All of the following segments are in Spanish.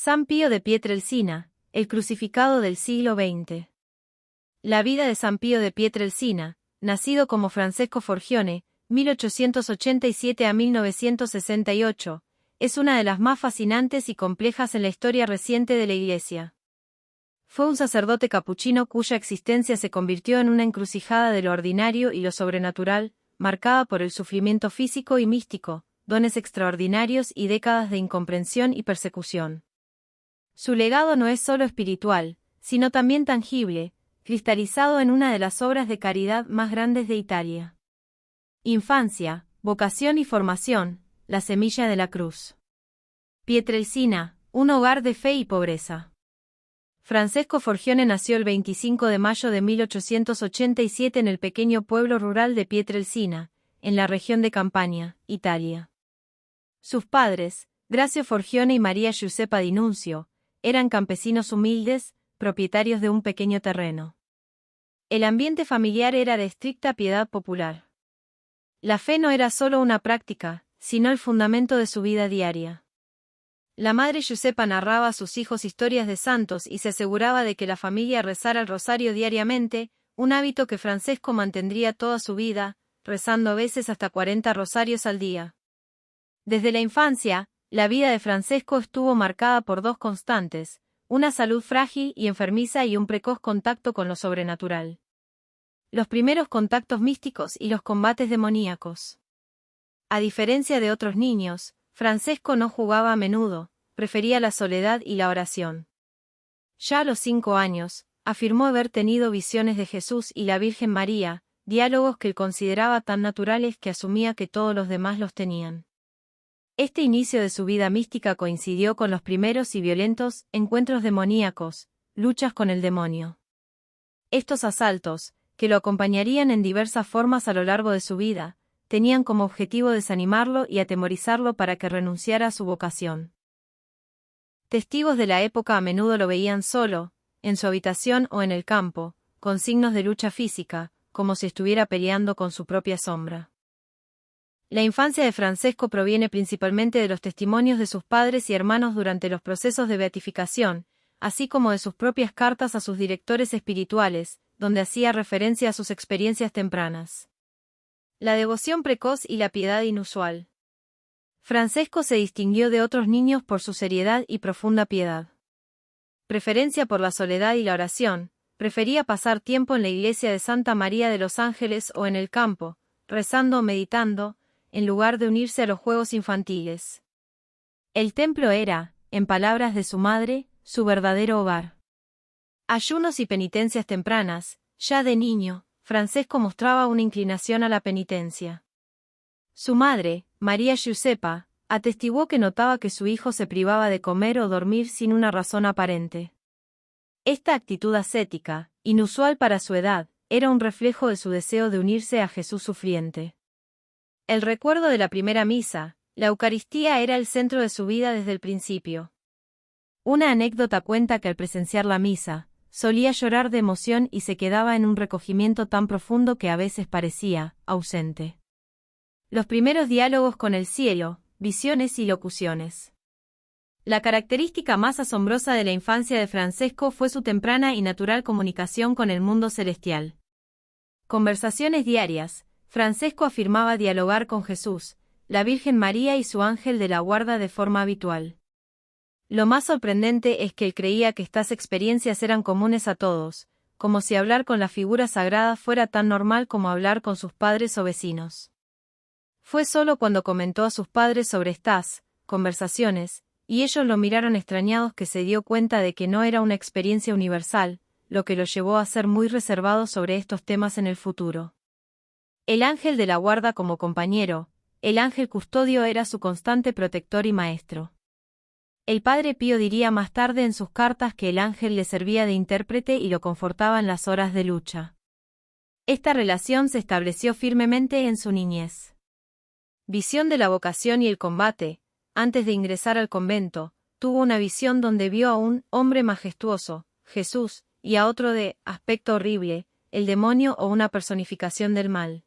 San Pío de Pietrelcina, el crucificado del siglo XX. La vida de San Pío de Pietrelcina, nacido como Francesco Forgione, 1887 a 1968, es una de las más fascinantes y complejas en la historia reciente de la Iglesia. Fue un sacerdote capuchino cuya existencia se convirtió en una encrucijada de lo ordinario y lo sobrenatural, marcada por el sufrimiento físico y místico, dones extraordinarios y décadas de incomprensión y persecución. Su legado no es solo espiritual, sino también tangible, cristalizado en una de las obras de caridad más grandes de Italia. Infancia, vocación y formación, la semilla de la cruz. Pietrelcina, un hogar de fe y pobreza. Francesco Forgione nació el 25 de mayo de 1887 en el pequeño pueblo rural de Pietrelcina, en la región de Campania, Italia. Sus padres, Grazio Forgione y María Giuseppa Di Nunzio, eran campesinos humildes, propietarios de un pequeño terreno. El ambiente familiar era de estricta piedad popular. La fe no era solo una práctica, sino el fundamento de su vida diaria. La madre Giuseppa narraba a sus hijos historias de santos y se aseguraba de que la familia rezara el rosario diariamente, un hábito que Francesco mantendría toda su vida, rezando a veces hasta 40 rosarios al día. Desde la infancia, la vida de Francesco estuvo marcada por dos constantes, una salud frágil y enfermiza y un precoz contacto con lo sobrenatural. Los primeros contactos místicos y los combates demoníacos. A diferencia de otros niños, Francesco no jugaba a menudo, prefería la soledad y la oración. Ya a los 5 años, afirmó haber tenido visiones de Jesús y la Virgen María, diálogos que él consideraba tan naturales que asumía que todos los demás los tenían. Este inicio de su vida mística coincidió con los primeros y violentos encuentros demoníacos, luchas con el demonio. Estos asaltos, que lo acompañarían en diversas formas a lo largo de su vida, tenían como objetivo desanimarlo y atemorizarlo para que renunciara a su vocación. Testigos de la época a menudo lo veían solo, en su habitación o en el campo, con signos de lucha física, como si estuviera peleando con su propia sombra. La infancia de Francesco proviene principalmente de los testimonios de sus padres y hermanos durante los procesos de beatificación, así como de sus propias cartas a sus directores espirituales, donde hacía referencia a sus experiencias tempranas. La devoción precoz y la piedad inusual. Francesco se distinguió de otros niños por su seriedad y profunda piedad. Preferencia por la soledad y la oración, prefería pasar tiempo en la iglesia de Santa María de los Ángeles o en el campo, rezando o meditando, en lugar de unirse a los juegos infantiles. El templo era, en palabras de su madre, su verdadero hogar. Ayunos y penitencias tempranas, ya de niño, Francesco mostraba una inclinación a la penitencia. Su madre, María Giuseppa, atestiguó que notaba que su hijo se privaba de comer o dormir sin una razón aparente. Esta actitud ascética, inusual para su edad, era un reflejo de su deseo de unirse a Jesús sufriente. El recuerdo de la primera misa, la Eucaristía era el centro de su vida desde el principio. Una anécdota cuenta que al presenciar la misa, solía llorar de emoción y se quedaba en un recogimiento tan profundo que a veces parecía ausente. Los primeros diálogos con el cielo, visiones y locuciones. La característica más asombrosa de la infancia de Francesco fue su temprana y natural comunicación con el mundo celestial. Conversaciones diarias, Francesco afirmaba dialogar con Jesús, la Virgen María y su ángel de la guarda de forma habitual. Lo más sorprendente es que él creía que estas experiencias eran comunes a todos, como si hablar con la figura sagrada fuera tan normal como hablar con sus padres o vecinos. Fue solo cuando comentó a sus padres sobre estas conversaciones, y ellos lo miraron extrañados que se dio cuenta de que no era una experiencia universal, lo que lo llevó a ser muy reservado sobre estos temas en el futuro. El ángel de la guarda como compañero, el ángel custodio era su constante protector y maestro. El padre Pío diría más tarde en sus cartas que el ángel le servía de intérprete y lo confortaba en las horas de lucha. Esta relación se estableció firmemente en su niñez. Visión de la vocación y el combate. Antes de ingresar al convento, tuvo una visión donde vio a un hombre majestuoso, Jesús, y a otro de aspecto horrible, el demonio o una personificación del mal.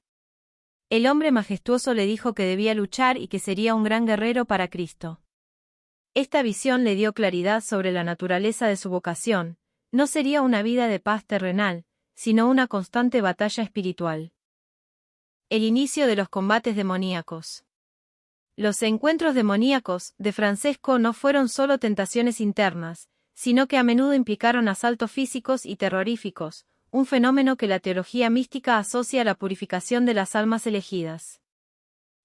El hombre majestuoso le dijo que debía luchar y que sería un gran guerrero para Cristo. Esta visión le dio claridad sobre la naturaleza de su vocación. No sería una vida de paz terrenal, sino una constante batalla espiritual. El inicio de los combates demoníacos. Los encuentros demoníacos de Francesco no fueron solo tentaciones internas, sino que a menudo implicaron asaltos físicos y terroríficos, un fenómeno que la teología mística asocia a la purificación de las almas elegidas.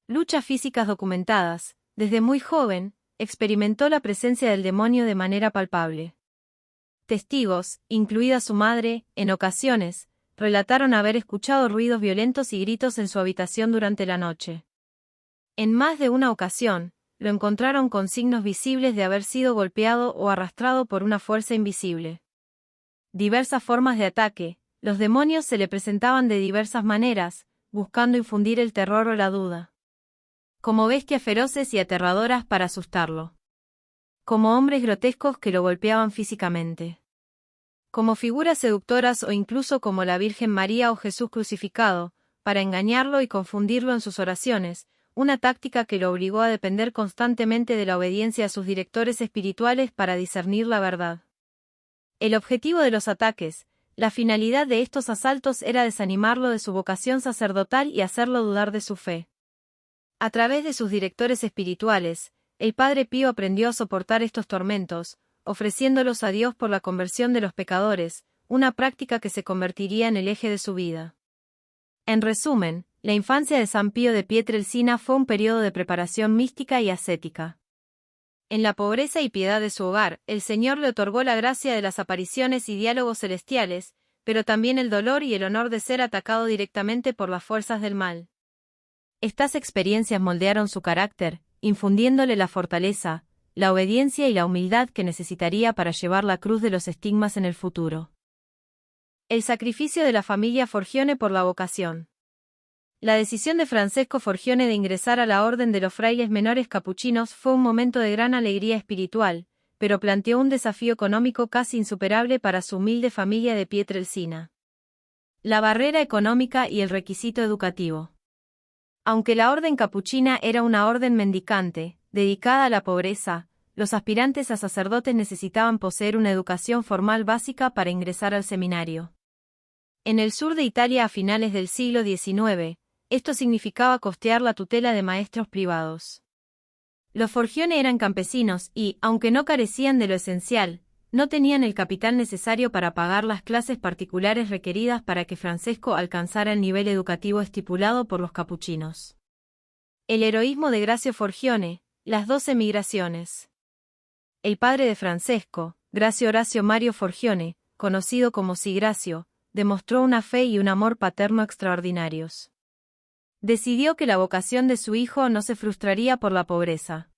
Luchas físicas documentadas. Desde muy joven, experimentó la presencia del demonio de manera palpable. Testigos, incluida su madre, en ocasiones, relataron haber escuchado ruidos violentos y gritos en su habitación durante la noche. En más de una ocasión, lo encontraron con signos visibles de haber sido golpeado o arrastrado por una fuerza invisible. Diversas formas de ataque. Los demonios se le presentaban de diversas maneras, buscando infundir el terror o la duda. Como bestias feroces y aterradoras para asustarlo. Como hombres grotescos que lo golpeaban físicamente. Como figuras seductoras o incluso como la Virgen María o Jesús crucificado, para engañarlo y confundirlo en sus oraciones, una táctica que lo obligó a depender constantemente de la obediencia a sus directores espirituales para discernir la verdad. El objetivo de los ataques, la finalidad de estos asaltos era desanimarlo de su vocación sacerdotal y hacerlo dudar de su fe. A través de sus directores espirituales, el Padre Pío aprendió a soportar estos tormentos, ofreciéndolos a Dios por la conversión de los pecadores, una práctica que se convertiría en el eje de su vida. En resumen, la infancia de San Pío de Pietrelcina fue un periodo de preparación mística y ascética. En la pobreza y piedad de su hogar, el Señor le otorgó la gracia de las apariciones y diálogos celestiales, pero también el dolor y el honor de ser atacado directamente por las fuerzas del mal. Estas experiencias moldearon su carácter, infundiéndole la fortaleza, la obediencia y la humildad que necesitaría para llevar la cruz de los estigmas en el futuro. El sacrificio de la familia Forgione por la vocación. La decisión de Francesco Forgione de ingresar a la orden de los frailes menores capuchinos fue un momento de gran alegría espiritual, pero planteó un desafío económico casi insuperable para su humilde familia de Pietrelcina. La barrera económica y el requisito educativo. Aunque la orden capuchina era una orden mendicante, dedicada a la pobreza, los aspirantes a sacerdotes necesitaban poseer una educación formal básica para ingresar al seminario. En el sur de Italia a finales del siglo XIX, esto significaba costear la tutela de maestros privados. Los Forgione eran campesinos y, aunque no carecían de lo esencial, no tenían el capital necesario para pagar las clases particulares requeridas para que Francesco alcanzara el nivel educativo estipulado por los capuchinos. El heroísmo de Grazio Forgione, las 12 migraciones. El padre de Francesco, Grazio Horacio Mario Forgione, conocido como Sigracio, demostró una fe y un amor paterno extraordinarios. Decidió que la vocación de su hijo no se frustraría por la pobreza.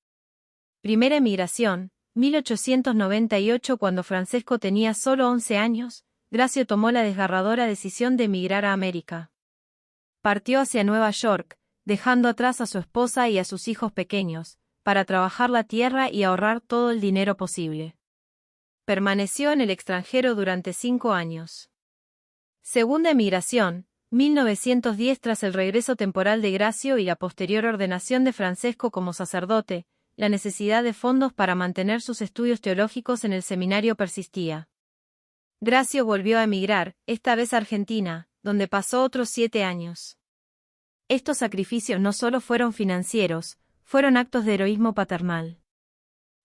Primera emigración, 1898. Cuando Francesco tenía solo 11 años, Grazio tomó la desgarradora decisión de emigrar a América. Partió hacia Nueva York, dejando atrás a su esposa y a sus hijos pequeños, para trabajar la tierra y ahorrar todo el dinero posible. Permaneció en el extranjero durante 5 años. Segunda emigración, 1910. Tras el regreso temporal de Grazio y la posterior ordenación de Francesco como sacerdote, la necesidad de fondos para mantener sus estudios teológicos en el seminario persistía. Grazio volvió a emigrar, esta vez a Argentina, donde pasó otros 7 años. Estos sacrificios no solo fueron financieros, fueron actos de heroísmo paternal.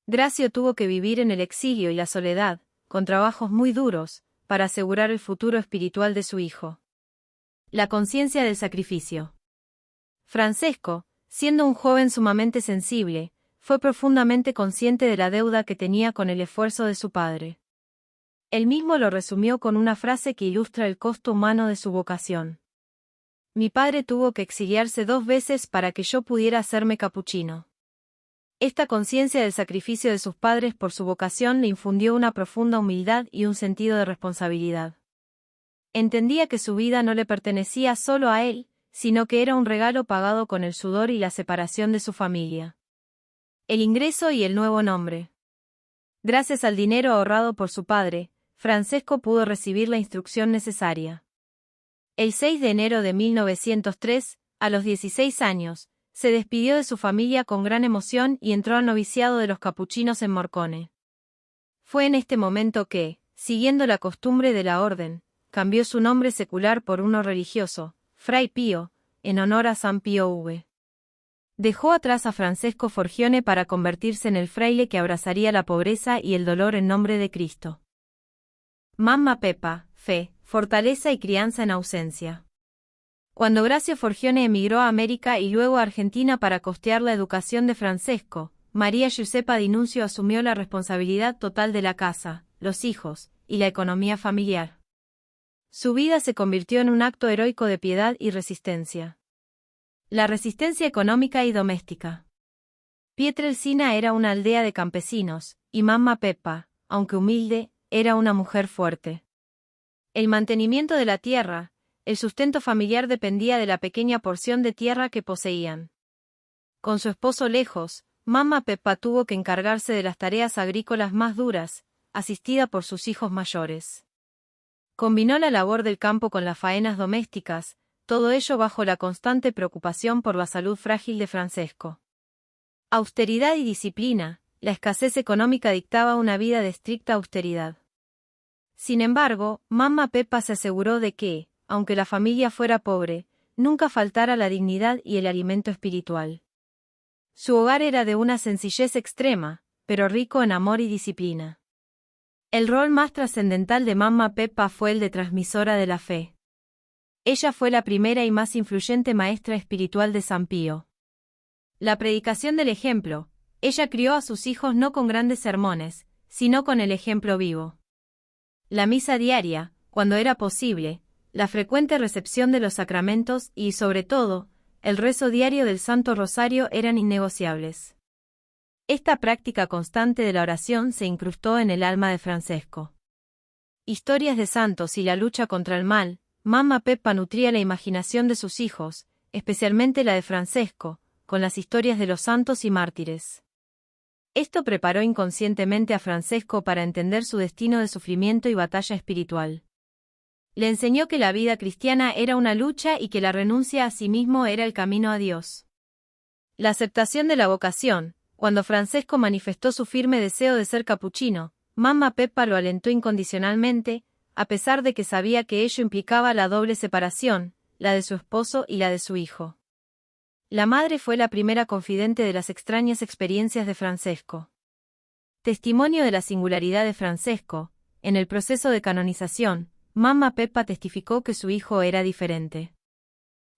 Grazio tuvo que vivir en el exilio y la soledad, con trabajos muy duros, para asegurar el futuro espiritual de su hijo. La conciencia del sacrificio. Francesco, siendo un joven sumamente sensible, fue profundamente consciente de la deuda que tenía con el esfuerzo de su padre. Él mismo lo resumió con una frase que ilustra el costo humano de su vocación. Mi padre tuvo que exiliarse 2 veces para que yo pudiera hacerme capuchino. Esta conciencia del sacrificio de sus padres por su vocación le infundió una profunda humildad y un sentido de responsabilidad. Entendía que su vida no le pertenecía solo a él, sino que era un regalo pagado con el sudor y la separación de su familia. El ingreso y el nuevo nombre. Gracias al dinero ahorrado por su padre, Francesco pudo recibir la instrucción necesaria. El 6 de enero de 1903, a los 16 años, Se despidió de su familia con gran emoción y entró al noviciado de los capuchinos en Morcone. Fue en este momento que, siguiendo la costumbre de la orden, cambió su nombre secular por uno religioso, Fray Pío, en honor a San Pío V. Dejó atrás a Francesco Forgione para convertirse en el fraile que abrazaría la pobreza y el dolor en nombre de Cristo. Mamma Peppa, fe, fortaleza y crianza en ausencia. Cuando Horacio Forgione emigró a América y luego a Argentina para costear la educación de Francesco, María Giuseppa D'Annunzio asumió la responsabilidad total de la casa, los hijos, y la economía familiar. Su vida se convirtió en un acto heroico de piedad y resistencia. La resistencia económica y doméstica. Pietrelcina era una aldea de campesinos, y Mamma Peppa, aunque humilde, era una mujer fuerte. El mantenimiento de la tierra, el sustento familiar dependía de la pequeña porción de tierra que poseían. Con su esposo lejos, Mamma Peppa tuvo que encargarse de las tareas agrícolas más duras, asistida por sus hijos mayores. Combinó la labor del campo con las faenas domésticas, todo ello bajo la constante preocupación por la salud frágil de Francesco. Austeridad y disciplina, la escasez económica dictaba una vida de estricta austeridad. Sin embargo, Mamma Peppa se aseguró de que, aunque la familia fuera pobre, nunca faltara la dignidad y el alimento espiritual. Su hogar era de una sencillez extrema, pero rico en amor y disciplina. El rol más trascendental de Mamma Peppa fue el de transmisora de la fe. Ella fue la primera y más influyente maestra espiritual de San Pío. La predicación del ejemplo, ella crió a sus hijos no con grandes sermones, sino con el ejemplo vivo. La misa diaria, cuando era posible, la frecuente recepción de los sacramentos y, sobre todo, el rezo diario del Santo Rosario eran innegociables. Esta práctica constante de la oración se incrustó en el alma de Francesco. Historias de santos y la lucha contra el mal, Mamma Peppa nutría la imaginación de sus hijos, especialmente la de Francesco, con las historias de los santos y mártires. Esto preparó inconscientemente a Francesco para entender su destino de sufrimiento y batalla espiritual. Le enseñó que la vida cristiana era una lucha y que la renuncia a sí mismo era el camino a Dios. La aceptación de la vocación, cuando Francesco manifestó su firme deseo de ser capuchino, Mamma Peppa lo alentó incondicionalmente, a pesar de que sabía que ello implicaba la doble separación, la de su esposo y la de su hijo. La madre fue la primera confidente de las extrañas experiencias de Francesco. Testimonio de la singularidad de Francesco, en el proceso de canonización, Mamma Peppa testificó que su hijo era diferente.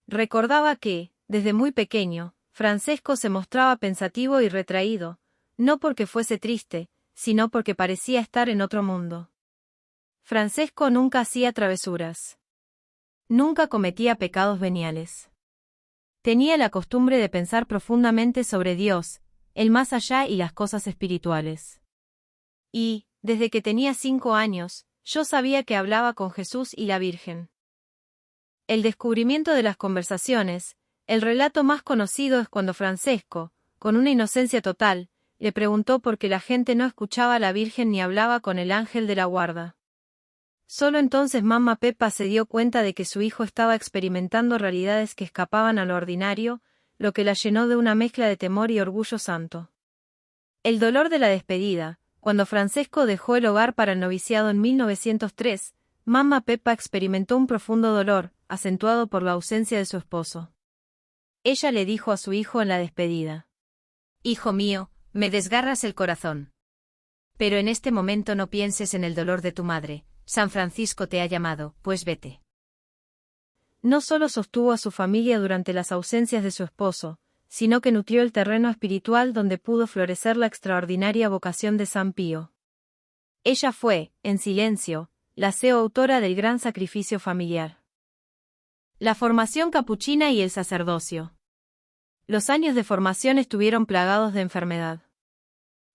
Recordaba que, desde muy pequeño, Francesco se mostraba pensativo y retraído, no porque fuese triste, sino porque parecía estar en otro mundo. Francesco nunca hacía travesuras. Nunca cometía pecados veniales. Tenía la costumbre de pensar profundamente sobre Dios, el más allá y las cosas espirituales. Y, desde que tenía 5 años, yo sabía que hablaba con Jesús y la Virgen. El descubrimiento de las conversaciones, el relato más conocido es cuando Francesco, con una inocencia total, le preguntó por qué la gente no escuchaba a la Virgen ni hablaba con el ángel de la guarda. Solo entonces Mamma Peppa se dio cuenta de que su hijo estaba experimentando realidades que escapaban a lo ordinario, lo que la llenó de una mezcla de temor y orgullo santo. El dolor de la despedida. Cuando Francesco dejó el hogar para el noviciado en 1903, Mamma Peppa experimentó un profundo dolor, acentuado por la ausencia de su esposo. Ella le dijo a su hijo en la despedida: «Hijo mío, me desgarras el corazón. Pero en este momento no pienses en el dolor de tu madre, San Francisco te ha llamado, pues vete». No solo sostuvo a su familia durante las ausencias de su esposo, sino que nutrió el terreno espiritual donde pudo florecer la extraordinaria vocación de San Pío. Ella fue, en silencio, la autora del gran sacrificio familiar. La formación capuchina y el sacerdocio. Los años de formación estuvieron plagados de enfermedad.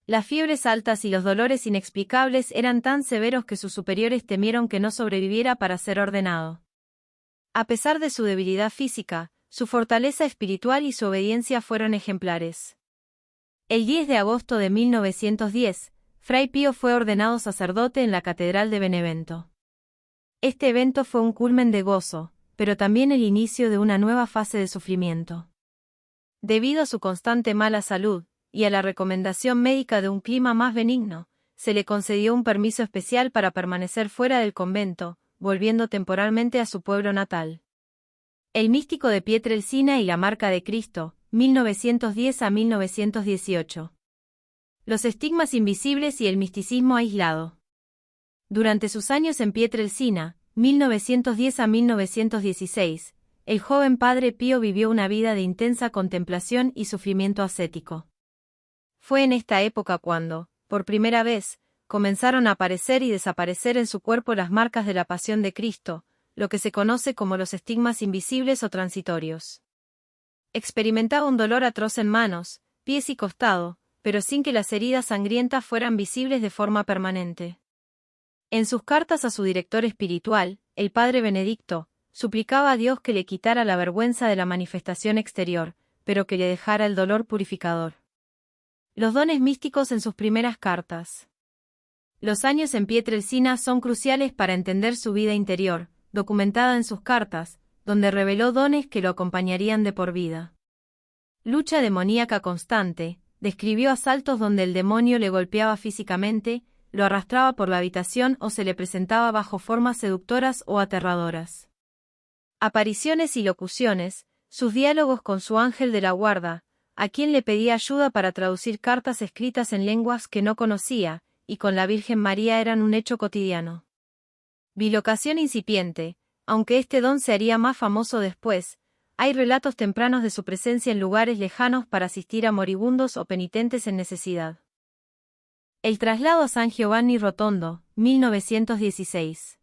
Las fiebres altas y los dolores inexplicables eran tan severos que sus superiores temieron que no sobreviviera para ser ordenado. A pesar de su debilidad física, su fortaleza espiritual y su obediencia fueron ejemplares. El 10 de agosto de 1910, Fray Pío fue ordenado sacerdote en la Catedral de Benevento. Este evento fue un culmen de gozo, pero también el inicio de una nueva fase de sufrimiento. Debido a su constante mala salud, y a la recomendación médica de un clima más benigno, se le concedió un permiso especial para permanecer fuera del convento, volviendo temporalmente a su pueblo natal. El místico de Pietrelcina y la marca de Cristo, 1910 a 1918. Los estigmas invisibles y el misticismo aislado. Durante sus años en Pietrelcina, 1910 a 1916, el joven Padre Pío vivió una vida de intensa contemplación y sufrimiento ascético. Fue en esta época cuando, por primera vez, comenzaron a aparecer y desaparecer en su cuerpo las marcas de la pasión de Cristo, lo que se conoce como los estigmas invisibles o transitorios. Experimentaba un dolor atroz en manos, pies y costado, pero sin que las heridas sangrientas fueran visibles de forma permanente. En sus cartas a su director espiritual, el padre Benedicto, suplicaba a Dios que le quitara la vergüenza de la manifestación exterior, pero que le dejara el dolor purificador. Los dones místicos en sus primeras cartas. Los años en Pietrelcina son cruciales para entender su vida interior, documentada en sus cartas, donde reveló dones que lo acompañarían de por vida. Lucha demoníaca constante, describió asaltos donde el demonio le golpeaba físicamente, lo arrastraba por la habitación o se le presentaba bajo formas seductoras o aterradoras. Apariciones y locuciones, sus diálogos con su ángel de la guarda, a quien le pedía ayuda para traducir cartas escritas en lenguas que no conocía, y con la Virgen María eran un hecho cotidiano. Bilocación incipiente, aunque este don se haría más famoso después, hay relatos tempranos de su presencia en lugares lejanos para asistir a moribundos o penitentes en necesidad. El traslado a San Giovanni Rotondo, 1916.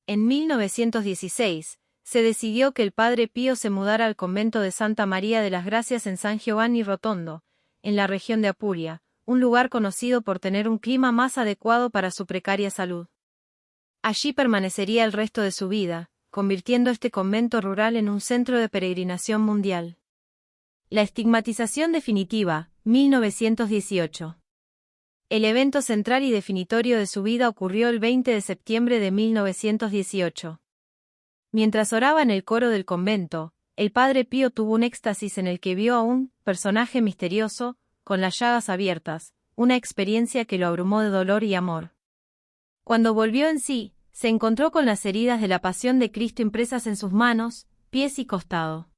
En 1916, se decidió que el Padre Pío se mudara al convento de Santa María de las Gracias en San Giovanni Rotondo, en la región de Apulia, un lugar conocido por tener un clima más adecuado para su precaria salud. Allí permanecería el resto de su vida, convirtiendo este convento rural en un centro de peregrinación mundial. La estigmatización definitiva, 1918. El evento central y definitorio de su vida ocurrió el 20 de septiembre de 1918. Mientras oraba en el coro del convento, el Padre Pío tuvo un éxtasis en el que vio a un personaje misterioso, con las llagas abiertas, una experiencia que lo abrumó de dolor y amor. Cuando volvió en sí, se encontró con las heridas de la pasión de Cristo impresas en sus manos, pies y costado.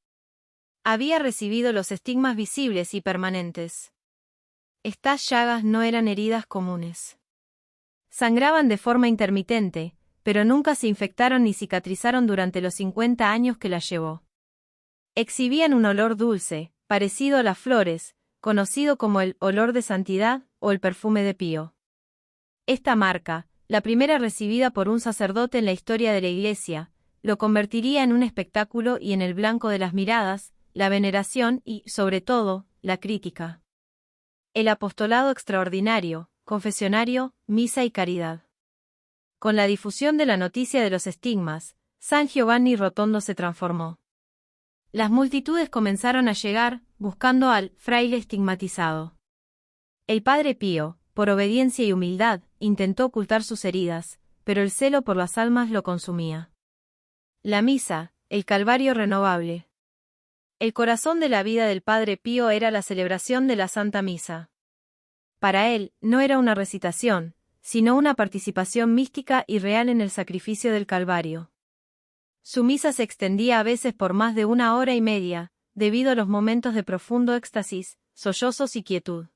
Había recibido los estigmas visibles y permanentes. Estas llagas no eran heridas comunes. Sangraban de forma intermitente, pero nunca se infectaron ni cicatrizaron durante los 50 años que las llevó. Exhibían un olor dulce, parecido a las flores, conocido como el olor de santidad o el perfume de Pío. Esta marca, la primera recibida por un sacerdote en la historia de la Iglesia, lo convertiría en un espectáculo y en el blanco de las miradas, la veneración y, sobre todo, la crítica. El apostolado extraordinario, confesionario, misa y caridad. Con la difusión de la noticia de los estigmas, San Giovanni Rotondo se transformó. Las multitudes comenzaron a llegar, buscando al fraile estigmatizado. El Padre Pío, por obediencia y humildad, intentó ocultar sus heridas, pero el celo por las almas lo consumía. La misa, el Calvario renovable. El corazón de la vida del Padre Pío era la celebración de la Santa Misa. Para él, no era una recitación, sino una participación mística y real en el sacrificio del Calvario. Su misa se extendía a veces por más de 1 hora y media, debido a los momentos de profundo éxtasis, sollozos y quietud.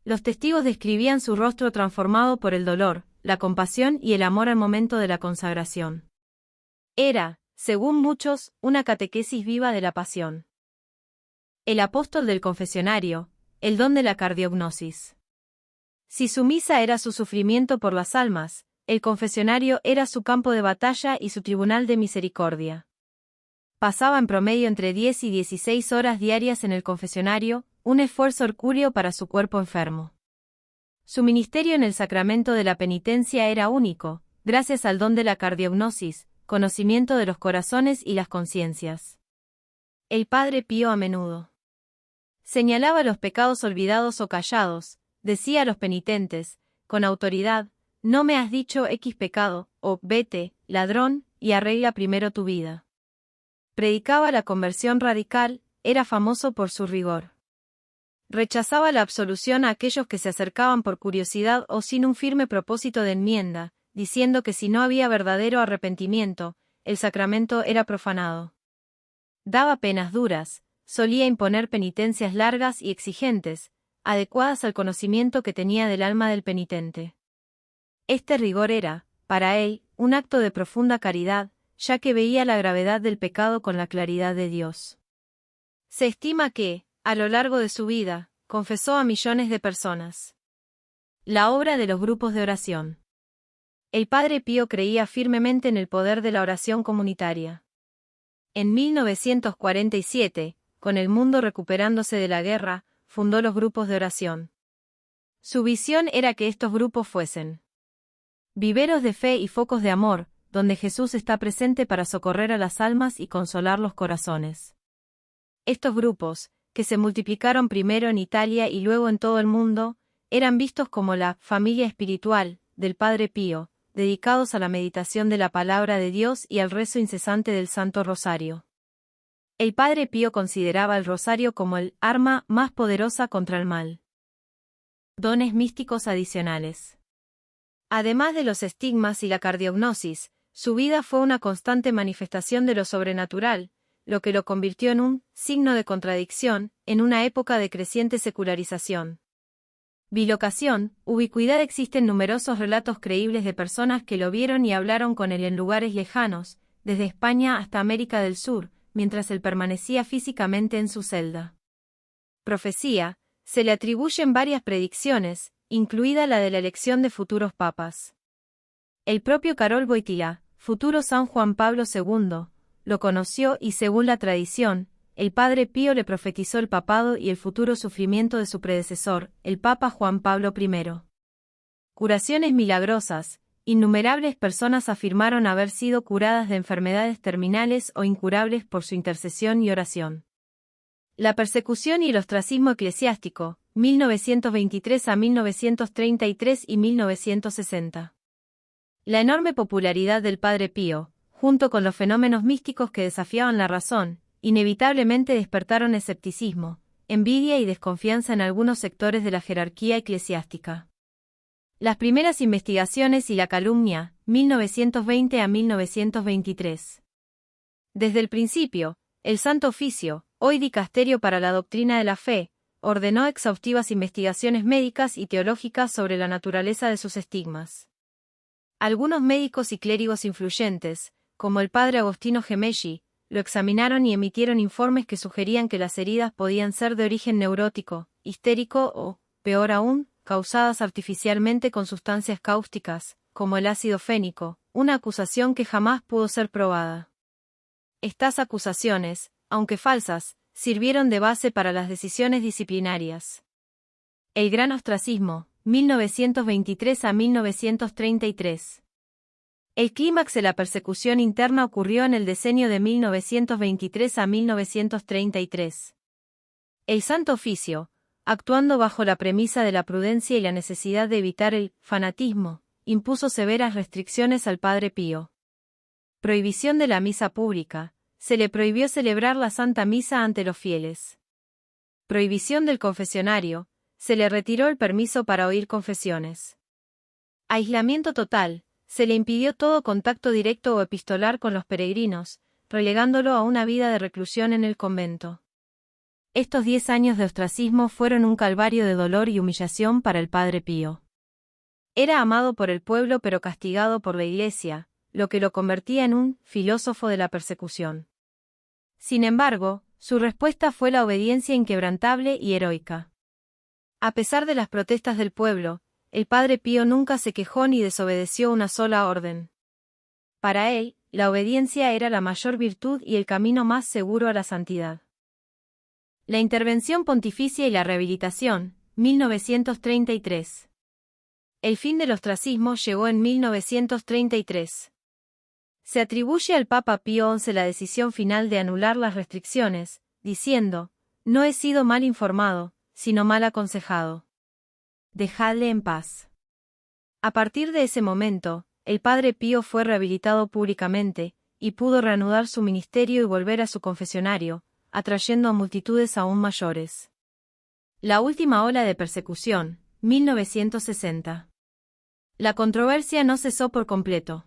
Los testigos describían su rostro transformado por el dolor, la compasión y el amor al momento de la consagración. Era, según muchos, una catequesis viva de la pasión. El apóstol del confesionario, el don de la cardiognosis. Si su misa era su sufrimiento por las almas, el confesionario era su campo de batalla y su tribunal de misericordia. Pasaba en promedio entre 10 y 16 horas diarias en el confesionario, un esfuerzo hercúleo para su cuerpo enfermo. Su ministerio en el sacramento de la penitencia era único, gracias al don de la cardiognosis, conocimiento de los corazones y las conciencias. El Padre Pío a menudo señalaba los pecados olvidados o callados, decía a los penitentes, con autoridad, no me has dicho X pecado, o vete, ladrón, y arregla primero tu vida. Predicaba la conversión radical, era famoso por su rigor. Rechazaba la absolución a aquellos que se acercaban por curiosidad o sin un firme propósito de enmienda, diciendo que si no había verdadero arrepentimiento, el sacramento era profanado. Daba penas duras, solía imponer penitencias largas y exigentes, adecuadas al conocimiento que tenía del alma del penitente. Este rigor era, para él, un acto de profunda caridad, ya que veía la gravedad del pecado con la claridad de Dios. Se estima que, a lo largo de su vida, confesó a millones de personas. La obra de los grupos de oración. El Padre Pío creía firmemente en el poder de la oración comunitaria. En 1947, con el mundo recuperándose de la guerra, fundó los grupos de oración. Su visión era que estos grupos fuesen viveros de fe y focos de amor, donde Jesús está presente para socorrer a las almas y consolar los corazones. Estos grupos, que se multiplicaron primero en Italia y luego en todo el mundo, eran vistos como la familia espiritual del Padre Pío, dedicados a la meditación de la palabra de Dios y al rezo incesante del Santo Rosario. El Padre Pío consideraba el rosario como el arma más poderosa contra el mal. Dones místicos adicionales. Además de los estigmas y la cardiognosis, su vida fue una constante manifestación de lo sobrenatural, lo que lo convirtió en un signo de contradicción, en una época de creciente secularización. Bilocación, ubicuidad. Existen numerosos relatos creíbles de personas que lo vieron y hablaron con él en lugares lejanos, desde España hasta América del Sur, mientras él permanecía físicamente en su celda. Profecía, se le atribuyen varias predicciones, incluida la de la elección de futuros papas. El propio Karol Wojtyła, futuro San Juan Pablo II, lo conoció y según la tradición, el Padre Pío le profetizó el papado y el futuro sufrimiento de su predecesor, el Papa Juan Pablo I. Curaciones milagrosas. Innumerables personas afirmaron haber sido curadas de enfermedades terminales o incurables por su intercesión y oración. La persecución y el ostracismo eclesiástico, 1923 a 1933 y 1960. La enorme popularidad del Padre Pío, junto con los fenómenos místicos que desafiaban la razón, inevitablemente despertaron escepticismo, envidia y desconfianza en algunos sectores de la jerarquía eclesiástica. Las primeras investigaciones y la calumnia, 1920 a 1923. Desde el principio, el Santo Oficio, hoy Dicasterio para la Doctrina de la Fe, ordenó exhaustivas investigaciones médicas y teológicas sobre la naturaleza de sus estigmas. Algunos médicos y clérigos influyentes, como el padre Agostino Gemelli, lo examinaron y emitieron informes que sugerían que las heridas podían ser de origen neurótico, histérico o, peor aún, causadas artificialmente con sustancias cáusticas, como el ácido fénico, una acusación que jamás pudo ser probada. Estas acusaciones, aunque falsas, sirvieron de base para las decisiones disciplinarias. El gran ostracismo, 1923 a 1933. El clímax de la persecución interna ocurrió en el decenio de 1923 a 1933. El Santo Oficio, actuando bajo la premisa de la prudencia y la necesidad de evitar el fanatismo, impuso severas restricciones al Padre Pío. Prohibición de la misa pública. Se le prohibió celebrar la Santa Misa ante los fieles. Prohibición del confesionario. Se le retiró el permiso para oír confesiones. Aislamiento total. Se le impidió todo contacto directo o epistolar con los peregrinos, relegándolo a una vida de reclusión en el convento. Estos 10 años de ostracismo fueron un calvario de dolor y humillación para el Padre Pío. Era amado por el pueblo pero castigado por la Iglesia, lo que lo convertía en un filósofo de la persecución. Sin embargo, su respuesta fue la obediencia inquebrantable y heroica. A pesar de las protestas del pueblo, el Padre Pío nunca se quejó ni desobedeció una sola orden. Para él, la obediencia era la mayor virtud y el camino más seguro a la santidad. La intervención pontificia y la rehabilitación, 1933. El fin del ostracismo llegó en 1933. Se atribuye al Papa Pío XI la decisión final de anular las restricciones, diciendo: «No he sido mal informado, sino mal aconsejado. Dejadle en paz». A partir de ese momento, el Padre Pío fue rehabilitado públicamente, y pudo reanudar su ministerio y volver a su confesionario, atrayendo a multitudes aún mayores. La última ola de persecución, 1960. La controversia no cesó por completo.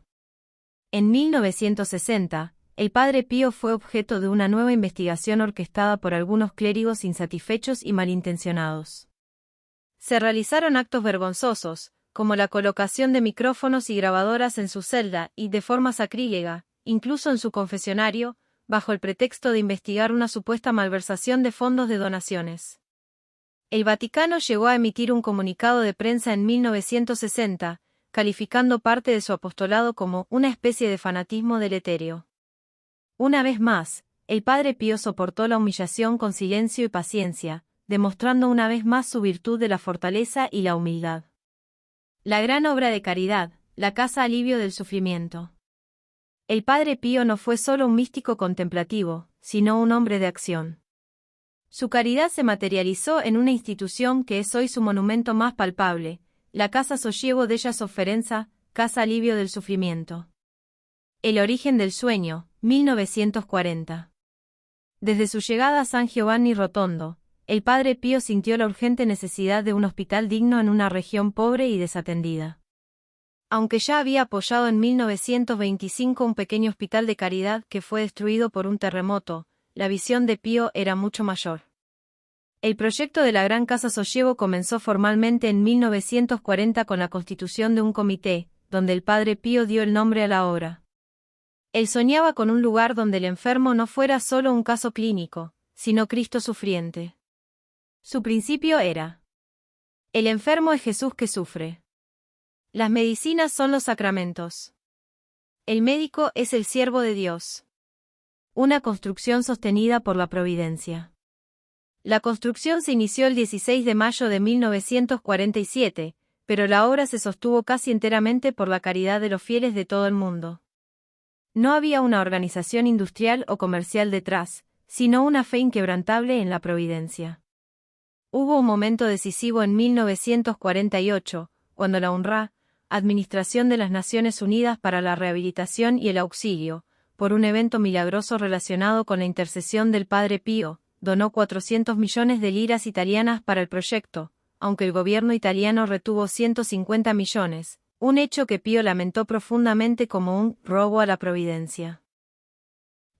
En 1960, el Padre Pío fue objeto de una nueva investigación orquestada por algunos clérigos insatisfechos y malintencionados. Se realizaron actos vergonzosos, como la colocación de micrófonos y grabadoras en su celda y de forma sacrílega, incluso en su confesionario, bajo el pretexto de investigar una supuesta malversación de fondos de donaciones. El Vaticano llegó a emitir un comunicado de prensa en 1960, calificando parte de su apostolado como una especie de fanatismo deletérea. Una vez más, el Padre Pío soportó la humillación con silencio y paciencia, demostrando una vez más su virtud de la fortaleza y la humildad. La gran obra de caridad, la casa alivio del sufrimiento. El Padre Pío no fue solo un místico contemplativo, sino un hombre de acción. Su caridad se materializó en una institución que es hoy su monumento más palpable, la Casa Sollievo della Sofferenza, Casa Alivio del Sufrimiento. El origen del sueño, 1940. Desde su llegada a San Giovanni Rotondo, el Padre Pío sintió la urgente necesidad de un hospital digno en una región pobre y desatendida. Aunque ya había apoyado en 1925 un pequeño hospital de caridad que fue destruido por un terremoto, la visión de Pío era mucho mayor. El proyecto de la Gran Casa Sollievo comenzó formalmente en 1940 con la constitución de un comité, donde el Padre Pío dio el nombre a la obra. Él soñaba con un lugar donde el enfermo no fuera solo un caso clínico, sino Cristo sufriente. Su principio era: el enfermo es Jesús que sufre. Las medicinas son los sacramentos. El médico es el siervo de Dios. Una construcción sostenida por la providencia. La construcción se inició el 16 de mayo de 1947, pero la obra se sostuvo casi enteramente por la caridad de los fieles de todo el mundo. No había una organización industrial o comercial detrás, sino una fe inquebrantable en la providencia. Hubo un momento decisivo en 1948, cuando la UNRWA, Administración de las Naciones Unidas para la Rehabilitación y el Auxilio, por un evento milagroso relacionado con la intercesión del Padre Pío, donó 400 millones de liras italianas para el proyecto, aunque el gobierno italiano retuvo 150 millones, un hecho que Pío lamentó profundamente como un robo a la providencia.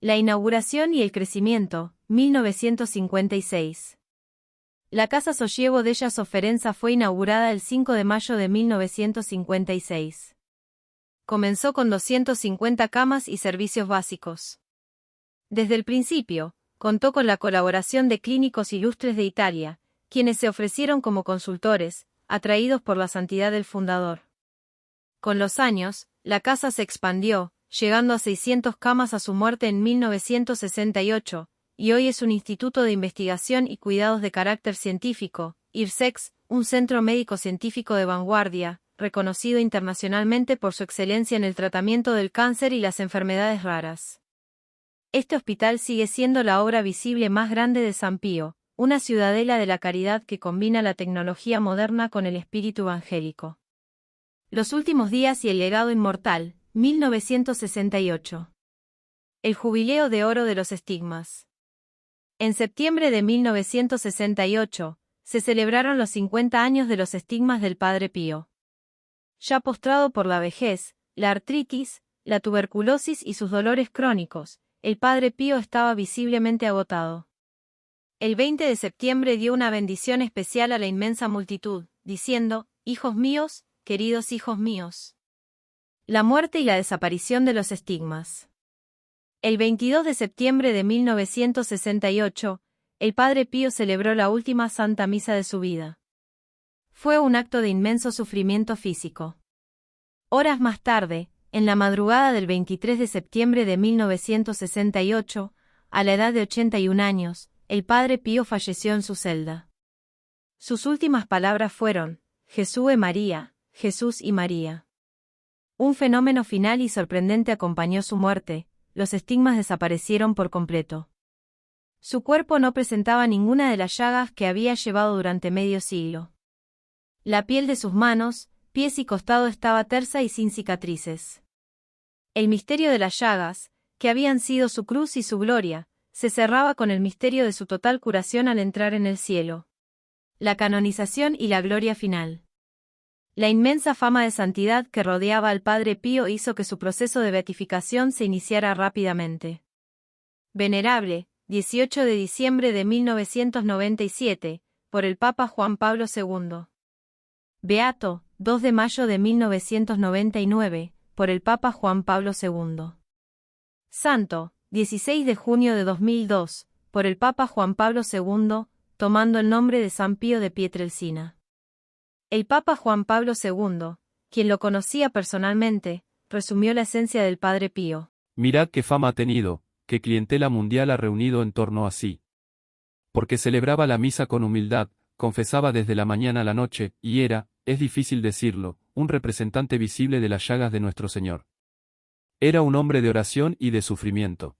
La inauguración y el crecimiento, 1956. La Casa Sollievo della Sofferenza fue inaugurada el 5 de mayo de 1956. Comenzó con 250 camas y servicios básicos. Desde el principio, contó con la colaboración de clínicos ilustres de Italia, quienes se ofrecieron como consultores, atraídos por la santidad del fundador. Con los años, la casa se expandió, llegando a 600 camas a su muerte en 1968, y hoy es un instituto de investigación y cuidados de carácter científico, IRSEX, un centro médico-científico de vanguardia, reconocido internacionalmente por su excelencia en el tratamiento del cáncer y las enfermedades raras. Este hospital sigue siendo la obra visible más grande de San Pío, una ciudadela de la caridad que combina la tecnología moderna con el espíritu evangélico. Los últimos días y el legado inmortal, 1968. El jubileo de oro de los estigmas. En septiembre de 1968, se celebraron los 50 años de los estigmas del Padre Pío. Ya postrado por la vejez, la artritis, la tuberculosis y sus dolores crónicos, el Padre Pío estaba visiblemente agotado. El 20 de septiembre dio una bendición especial a la inmensa multitud, diciendo: «Hijos míos, queridos hijos míos». La muerte y la desaparición de los estigmas. El 22 de septiembre de 1968, el Padre Pío celebró la última Santa Misa de su vida. Fue un acto de inmenso sufrimiento físico. Horas más tarde, en la madrugada del 23 de septiembre de 1968, a la edad de 81 años, el Padre Pío falleció en su celda. Sus últimas palabras fueron: «Jesús e María, Jesús y María». Un fenómeno final y sorprendente acompañó su muerte: los estigmas desaparecieron por completo. Su cuerpo no presentaba ninguna de las llagas que había llevado durante medio siglo. La piel de sus manos, pies y costado estaba tersa y sin cicatrices. El misterio de las llagas, que habían sido su cruz y su gloria, se cerraba con el misterio de su total curación al entrar en el cielo. La canonización y la gloria final. La inmensa fama de santidad que rodeaba al Padre Pío hizo que su proceso de beatificación se iniciara rápidamente. Venerable, 18 de diciembre de 1997, por el Papa Juan Pablo II. Beato, 2 de mayo de 1999, por el Papa Juan Pablo II. Santo, 16 de junio de 2002, por el Papa Juan Pablo II, tomando el nombre de San Pío de Pietrelcina. El Papa Juan Pablo II, quien lo conocía personalmente, resumió la esencia del Padre Pío. Mirad qué fama ha tenido, qué clientela mundial ha reunido en torno a sí. Porque celebraba la misa con humildad, confesaba desde la mañana a la noche, y era, es difícil decirlo, un representante visible de las llagas de nuestro Señor. Era un hombre de oración y de sufrimiento.